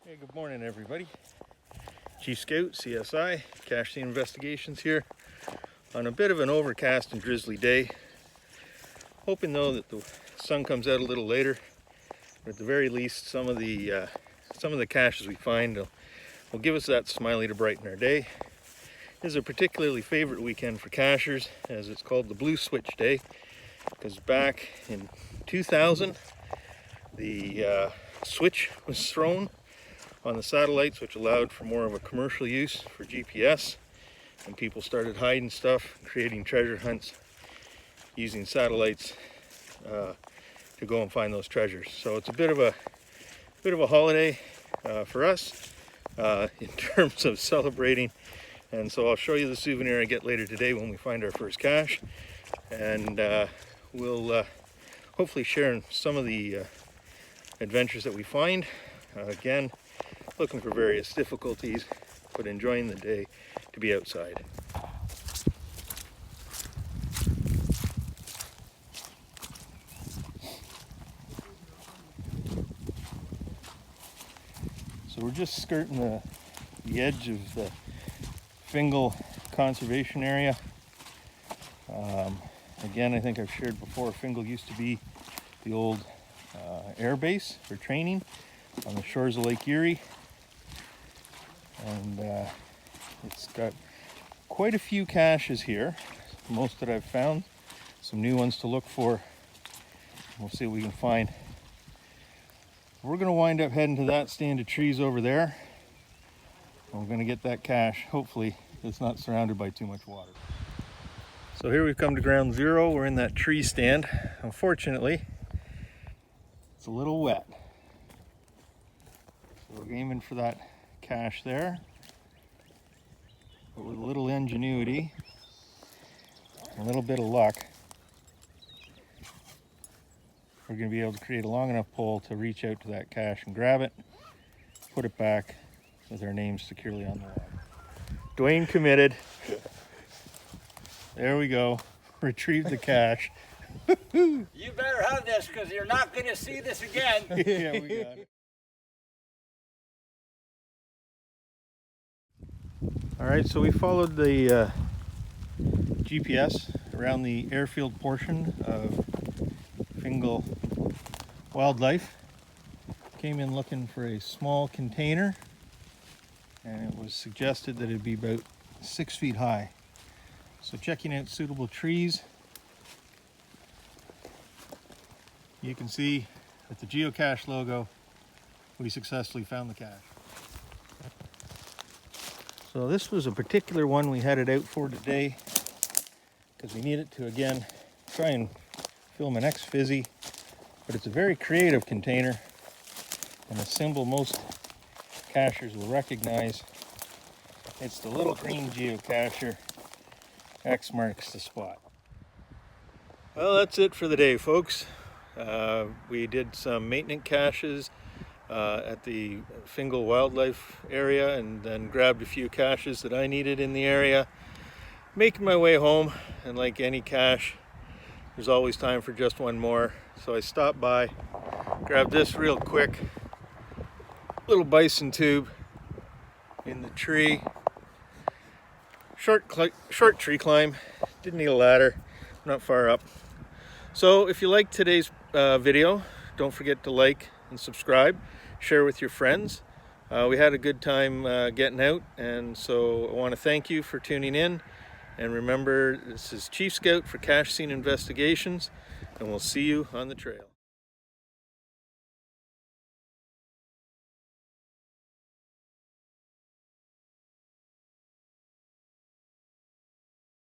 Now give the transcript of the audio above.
Hey, good morning everybody. Chief Scout, CSI, Cache Scene Investigations here on a bit of an overcast and drizzly day. Hoping though that the sun comes out a little later, but at the very least some of the caches we find will give us that smiley to brighten our day. This is a particularly favorite weekend for cachers, as it's called the Blue Switch Day, because back in 2000 the switch was thrown on the satellites, which allowed for more of a commercial use for GPS, and people started hiding stuff, creating treasure hunts using satellites to go and find those treasures. So it's a bit of a holiday for us in terms of celebrating, and so I'll show you the souvenir I get later today when we find our first cache, and we'll hopefully share some of the adventures that we find. Again, looking for various difficulties, but enjoying the day to be outside. So we're just skirting the edge of the Fingal conservation area. Again, I think I've shared before, Fingal used to be the old air base for training on the shores of Lake Erie. And it's got quite a few caches here, most that I've found, some new ones to look for. We'll see what we can find. We're going to wind up heading to that stand of trees over there, and we're going to get that cache. Hopefully it's not surrounded by too much water. So here we've come to ground zero. We're in that tree stand. Unfortunately, it's a little wet, so we're aiming for that cache there, but with a little ingenuity, a little bit of luck, we're going to be able to create a long enough pole to reach out to that cache and grab it, put it back with our names securely on the log. Dwayne committed. There we go. Retrieved the cache. You better have this, because you're not going to see this again. Yeah, we got it. All right, so we followed the GPS around the airfield portion of Fingal Wildlife. Came in looking for a small container, and it was suggested that it'd be about 6 feet high. So checking out suitable trees, you can see at the geocache logo, we successfully found the cache. So this was a particular one we headed out for today, because we needed to, again, try and film an X-Fizzy, but it's a very creative container, and a symbol most cachers will recognize. It's the little green geocacher. X marks the spot. Well, that's it for the day, folks. We did some maintenance caches at the Fingal Wildlife area, and then grabbed a few caches that I needed in the area. Making my way home, and like any cache, there's always time for just one more. So I stopped by, grabbed this real quick, little bison tube in the tree. Short tree climb, didn't need a ladder, not far up. So if you liked today's video, don't forget to like and subscribe, share with your friends. We had a good time getting out, and so I want to thank you for tuning in. And remember, this is Chief Scout for Cache Scene Investigations, and we'll see you on the trail.